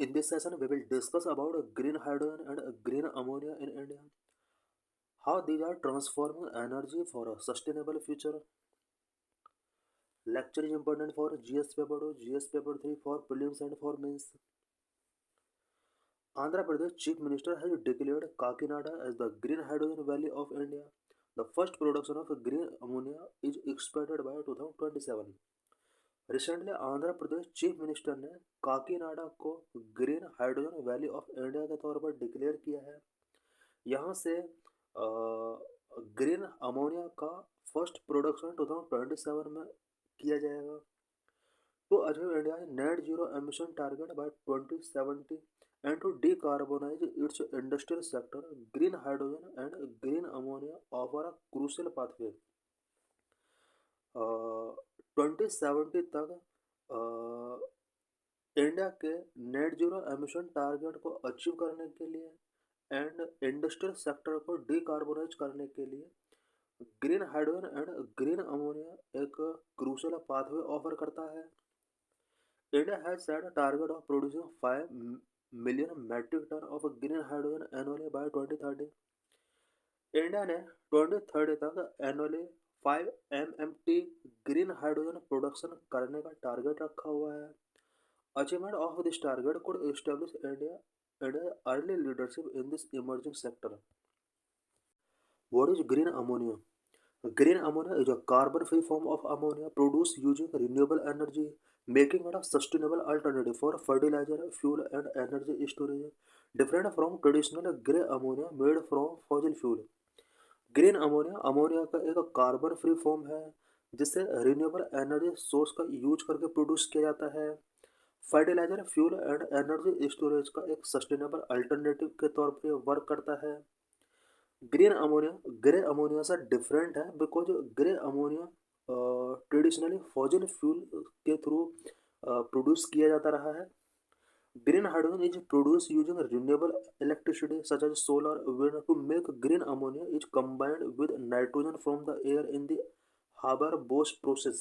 In this session, we will discuss about green hydrogen and green ammonia in India, how these are transforming energy for a sustainable future. Lecture is important for GS paper 2, GS paper 3 for prelims and for mains. Andhra Pradesh Chief Minister has declared Kakinada as the green hydrogen valley of India. The first production of green ammonia is expected by 2027. Recently Andhra Pradesh chief minister ने काकीनाडा को green hydrogen valley of India के तौर पर declare किया है। यहाँ से green ammonia का फर्स्ट प्रोडक्शन 2027 में किया जाएगा। To achieve India's net zero emission target by 2070 and to decarbonize its industrial sector, green hydrogen and green ammonia offer a crucial pathway. 2070 तक इंडिया के नेट जीरो एमिशन टारगेट को achieve करने के लिए and industrial sector को decarbonise करने के लिए green hydrogen and green ammonia एक क्रूशियल पाथवे ऑफर करता है। India has set a target of producing 5 million metric ton of green hydrogen annually by 2030. India ने 2030 तक annually 5 MMT green hydrogen production करने का टारगेट रखा हुआ है। Achievement of this target could establish India's early leadership in this emerging sector. What is green ammonia? Green ammonia is a carbon-free form of ammonia produced using renewable energy, making it a sustainable alternative for fertilizer, fuel, and energy storage, different from traditional grey ammonia made from fossil fuel. Green ammonia ammonia का एक carbon free form है जिसे renewable energy source का use करके produce किया जाता है। Fertiliser, fuel and energy storage का एक सस्टेनेबल अल्टरनेटिव के तौर पर वर्क करता है। ग्रीन अमोनिया ग्रे अमोनिया से डिफरेंट है because grey ammonia traditionally fossil fuel के थ्रू प्रोड्यूस किया जाता रहा है। Green hydrogen is produce using renewable electricity such as solar wind to make green ammonia is combined with nitrogen from the air in the Haber Bosch process.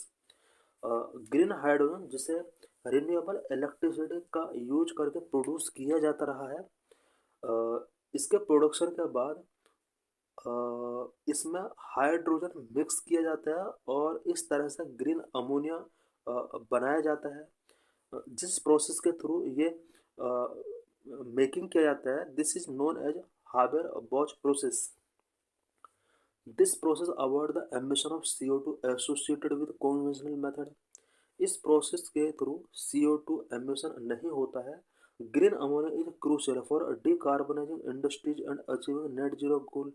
Green hydrogen जिसे renewable electricity का use करके produce किया जाता रहा है, इसके production के बाद इसमें हाइड्रोजन मिक्स किया जाता है और इस तरह से ग्रीन अमोनिया बनाया जाता है। जिस प्रोसेस के थ्रू ये मेकिंग किया जाता है, this is known as Haber Bosch process. This process avoid the emission of CO2 associated with conventional method. इस प्रोसेस के थ्रू CO2 एमिशन नहीं होता है। Green ammonia is crucial for decarbonising industries and achieving net zero goal.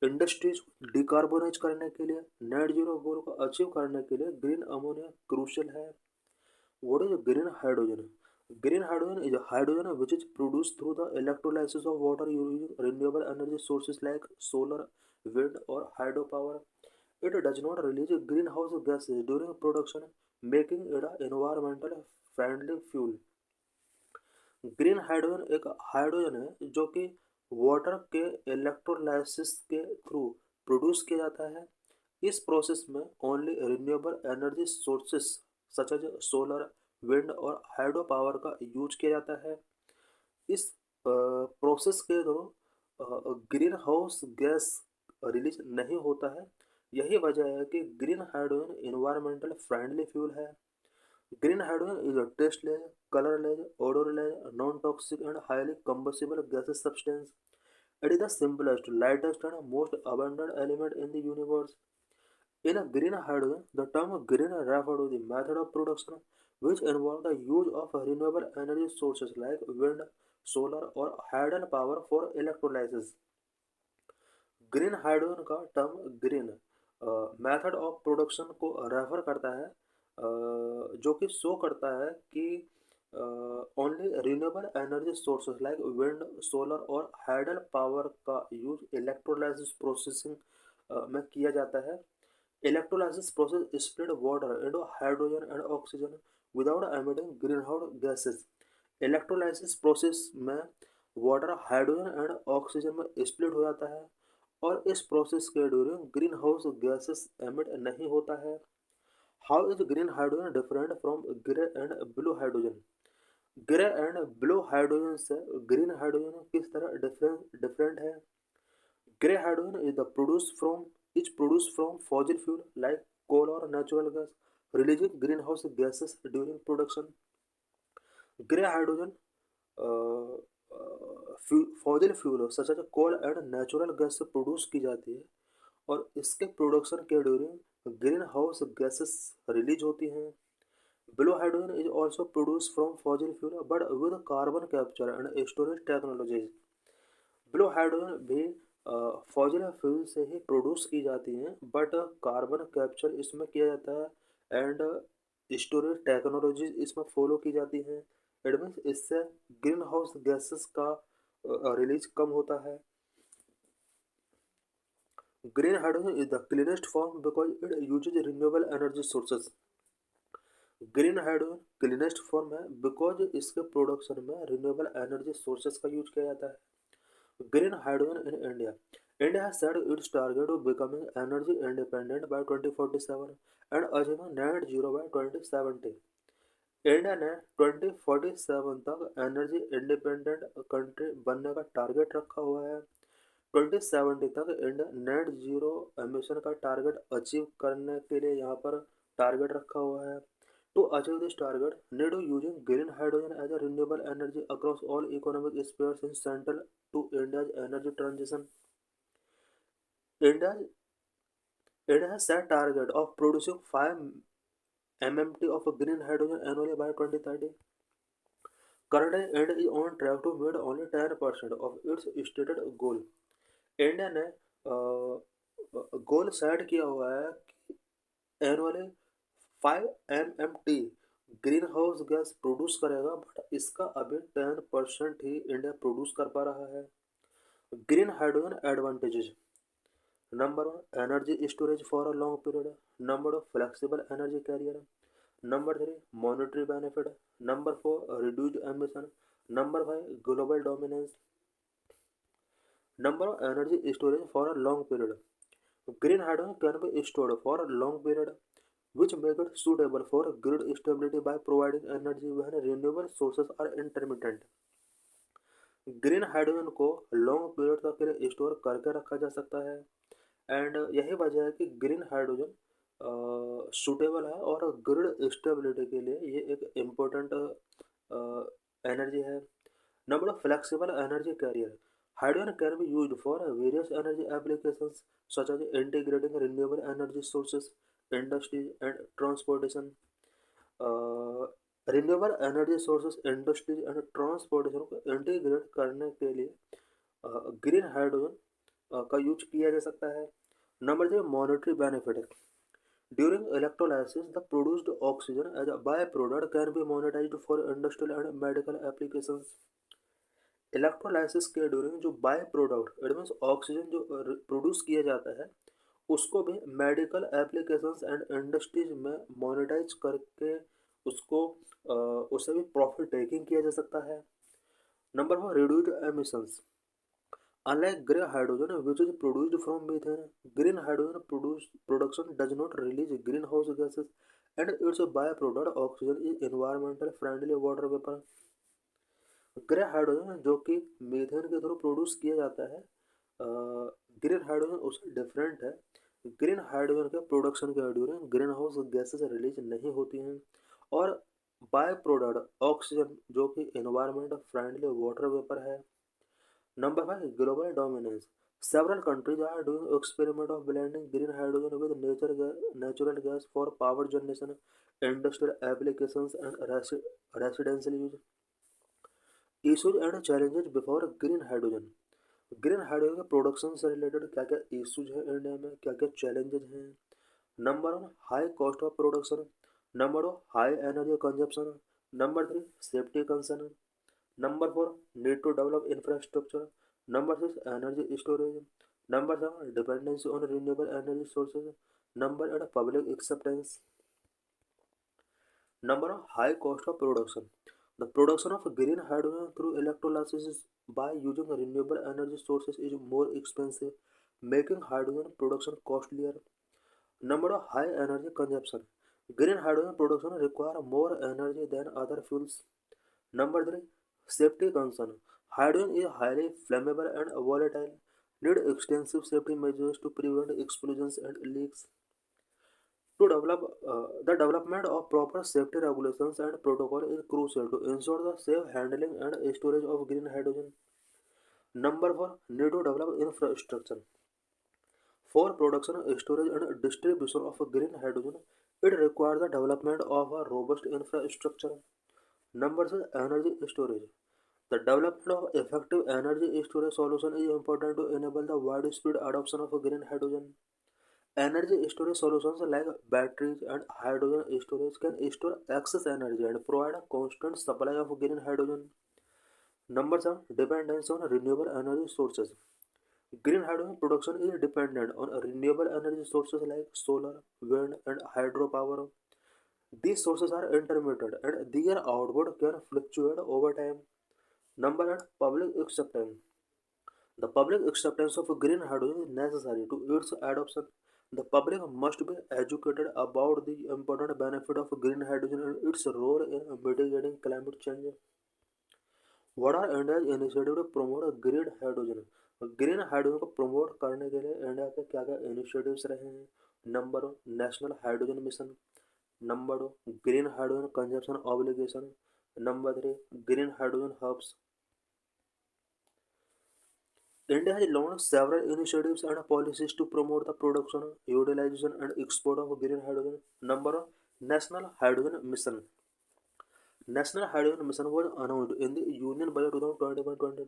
Industries decarbonise करने के लिए, net zero गोल को achieve करने के लिए ग्रीन अमोनिया क्रूशियल है। What is green hydrogen? Green hydrogen is hydrogen which is produced through the electrolysis of water using renewable energy sources like solar, wind or hydropower. It does not release greenhouse gases during production, making it an environmental friendly fuel. Green hydrogen एक hydrogen है जो कि water के electrolysis के through produce किया जाता है। इस प्रोसेस में only renewable energy sources such as solar, wind और हाइड्रो पावर का यूज किया जाता है। इस प्रोसेस के through greenhouse gas release नहीं होता है। यही वजह है कि green hydrogen environmental friendly fuel है। Green hydrogen is a tasteless, colorless, odorless, non-toxic and highly combustible gaseous substance. It is the simplest, lightest and most abundant element in the universe. In a green hydrogen, the term green refers to the method of production which involves the use of renewable energy sources like wind, solar or hydel power for electrolysis. Green hydrogen का term green method of production को refer करता है, जो कि show करता है कि only renewable energy sources like wind, solar और हाइडल पावर का यूज इलेक्ट्रोलाइसिस प्रोसेसिंग में किया जाता है। Electrolysis process split water into hydrogen and oxygen without emitting greenhouse gases. Electrolysis process में वाटर हाइड्रोजन एंड ऑक्सीजन में स्प्लिट हो जाता है और इस प्रोसेस के during green house gases emit नहीं होता है। How is green hydrogen different from grey and blue hydrogen? Grey and blue hydrogen से ग्रीन हाइड्रोजन किस तरह डिफरेंट है? Grey hydrogen is the produced from fossil fuel like coal or natural gas, releasing greenhouse gases during production. Grey hydrogen uh, fossil fuel such as coal and natural gas से produce की जाती है और इसके production के during green house gases release होती हैं. Blue hydrogen is also produce from fossil fuel but with carbon capture and storage technologies. Blue hydrogen भी फॉसिल फ्यूल से ही प्रोड्यूस की जाती हैं बट कार्बन कैप्चर इसमें किया जाता है एंड स्टोरेज टेक्नोलॉजी इसमें फॉलो की जाती हैं. इट मीन्स इससे ग्रीन हाउस गैसेस का रिलीज कम होता है. Green hydrogen is the cleanest form because it uses renewable energy sources. Green hydrogen cleanest form है बिकॉज इसके प्रोडक्शन में रिन्यूएबल एनर्जी सोर्सेज का यूज किया जाता है. Green hydrogen in India. India has set its target of becoming energy independent by 2047 and achieving net zero by 2070. India ने 2047 तक energy independent country बनने का टारगेट रखा हुआ है. 2070 तक इंडिया नेट जीरो एमिशन का टारगेट अचीव करने के लिए यहाँ पर टारगेट रखा हुआ है. To achieve this target, need of using green hydrogen as a renewable energy across all economic spheres is central to India's energy transition. India, India has set target of producing 5 MMT of green hydrogen annually by 2030. Currently, India is on track to meet only 10% of its stated goal. India ने goal set किया हुआ है कि annually 5 MMT green house gas produce करेगा but इसका अभी 10% ही India produce कर पा रहा है. Green hydrogen advantages. Number 1 energy storage for a long period. Number 2 flexible energy carrier. Number 3 monetary benefit. Number 4 reduced emission. Number 5 global dominance. Number of energy storage for a long period. Green hydrogen can be stored for a long period, which make it suitable for grid stability by providing energy when renewable sources are intermittent. Green hydrogen को long period तक के लिए store करके रखा जा सकता है and यही वजह है कि ग्रीन हाइड्रोजन सूटेबल है और ग्रिड स्टेबिलिटी के लिए ये एक इम्पोर्टेंट एनर्जी है. Number of flexible energy carrier. Hydrogen can be used for various energy applications such as integrating renewable energy sources, industry and transportation. Renewable energy sources industries and transportation को integrate करने के लिए green hydrogen का use किया जा सकता है. Number 3 monetary benefit. During electrolysis the produced oxygen as a by product can be monetised for industrial and medical applications. Electrolysis के ड्यूरिंग जो by product it means oxygen जो प्रोड्यूस किया जाता है उसको भी मेडिकल एप्लीकेशंस एंड इंडस्ट्रीज में monetise करके उसको उससे भी प्रॉफिट टेकिंग किया जा सकता है. Number 4 reduced emissions. Unlike grey hydrogen, which is produced from methane, green hydrogen production does not release greenhouse gases, and its byproduct oxygen is environmental friendly water vapor. Grey hydrogen जो कि methane के through produce किया जाता है, green hydrogen उससे different है. Green hydrogen के production के during green house gases release नहीं होती हैं और बाय प्रोडक्ट ऑक्सीजन जो कि एनवायरमेंट फ्रेंडली वाटर वेपर है. Number 5 global dominance. Several countries are doing experiment of blending green hydrogen with natural gas for power generation, industrial applications and residential use. Issues and challenges before green hydrogen. Green hydrogen के production से related क्या क्या issues हैं India में, क्या क्या challenges हैं. Number 1 high cost of production. Number 2 high energy consumption. Number 3 safety concern. Number 4 need to develop infrastructure. Number 6 energy storage. Number 7 dependency on renewable energy sources. Number 8 public acceptance. Number of high cost of production. The production of green hydrogen through electrolysis by using renewable energy sources is more expensive, making hydrogen production costlier. Number of high energy consumption. Green hydrogen production require more energy than other fuels. Number 3, safety concern. Hydrogen is highly flammable and volatile. Need extensive safety measures to prevent explosions and leaks. To develop the development of proper safety regulations and protocol is crucial to ensure the safe handling and storage of green hydrogen. Number 4, need to develop infrastructure. For production, storage and distribution of green hydrogen, it requires the development of a robust infrastructure. Number 6, energy storage. The development of effective energy storage solution is important to enable the widespread adoption of green hydrogen. Energy storage solutions like batteries and hydrogen storage can store excess energy and provide a constant supply of green hydrogen. Number 7, dependence on renewable energy sources. Green hydrogen production is dependent on renewable energy sources like solar, wind, and hydropower. These sources are intermittent and their output can fluctuate over time. Number 8, public acceptance. The public acceptance of green hydrogen is necessary to its adoption. The public must be educated about the important benefit of green hydrogen and its role in mitigating climate change. What are India's initiative to promote green hydrogen? Green hydrogen को promote करने के लिए India के क्या क्या initiatives रहे हैं? Number 1, national hydrogen mission. Number 2, green hydrogen consumption obligation. Number 3, green hydrogen hubs. India has launched several initiatives and policies to promote the production, utilization, and export of green hydrogen. Number 1, National Hydrogen Mission. National Hydrogen Mission was announced in the Union Budget 2021-22,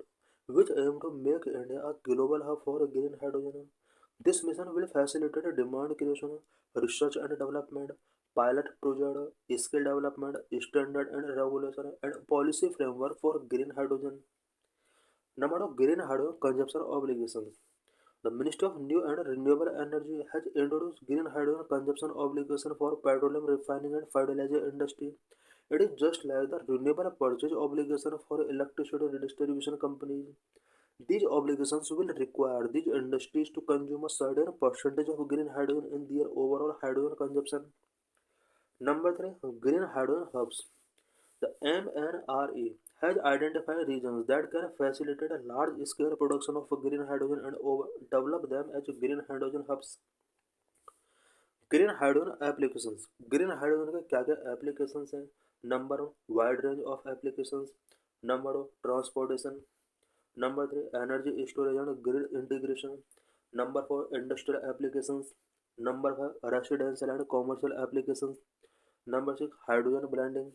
which aimed to make India a global hub for green hydrogen. This mission will facilitate demand creation, research and development, pilot project, skill development, standard and regulation, and policy framework for green hydrogen. Number of green hydrogen consumption obligations. The Ministry of New and Renewable Energy has introduced green hydrogen consumption obligation for petroleum refining and fertilizer industry. It is just like the renewable purchase obligation for electricity distribution companies. These obligations will require these industries to consume a certain percentage of green hydrogen in their overall hydrogen consumption. Number 3, green hydrogen hubs. The MNRE has identified regions that can facilitate a large-scale production of green hydrogen and develop them as green hydrogen hubs. Green hydrogen applications. Green hydrogen के क्या क्या applications हैं? Number 1, wide range of applications. Number 2, transportation. Number 3, energy storage and grid integration. Number 4, industrial applications. Number 5, residential and commercial applications. Number 6, hydrogen blending.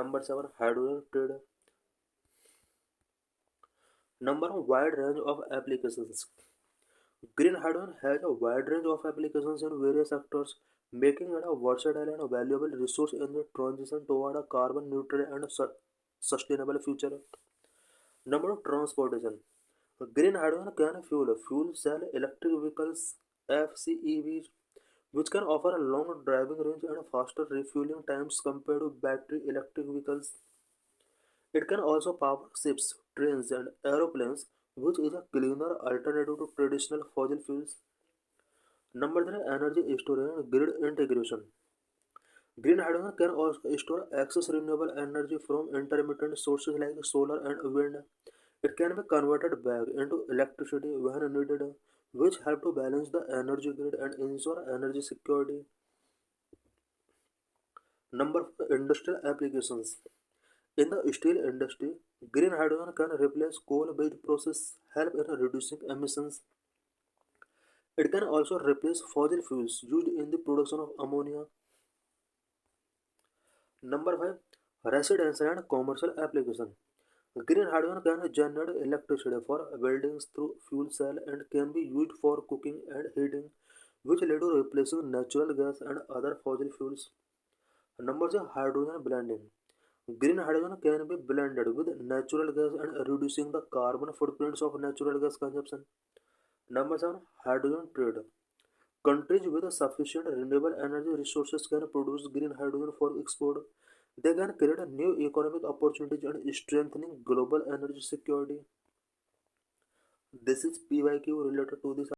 Number 7, hydrogen trade. Number 1, wide range of applications. Green hydrogen has a wide range of applications in various sectors, making it a versatile and valuable resource in the transition toward a carbon neutral and sustainable future. Number 2, transportation. Green hydrogen can fuel cell electric vehicles (FCEVs), which can offer a long driving range and faster refueling times compared to battery electric vehicles. It can also power ships, trains, and aeroplanes, which is a cleaner alternative to traditional fossil fuels. Number 3, energy storage and grid integration. Green hydrogen can also store excess renewable energy from intermittent sources like solar and wind. It can be converted back into electricity when needed, which help to balance the energy grid and ensure energy security. Number 4, industrial applications. In the steel industry, green hydrogen can replace coal-based process, help in reducing emissions. It can also replace fossil fuels used in the production of ammonia. Number 5, residential and commercial application. Green hydrogen can generate electricity for buildings through fuel cell and can be used for cooking and heating, which lead to replacing natural gas and other fossil fuels. Number 6, hydrogen blending. Green hydrogen can be blended with natural gas and reducing the carbon footprints of natural gas consumption. Number 7, hydrogen trade. Countries with sufficient renewable energy resources can produce green hydrogen for export. They can create new economic opportunities and strengthening global energy security. This is PYQ related to this.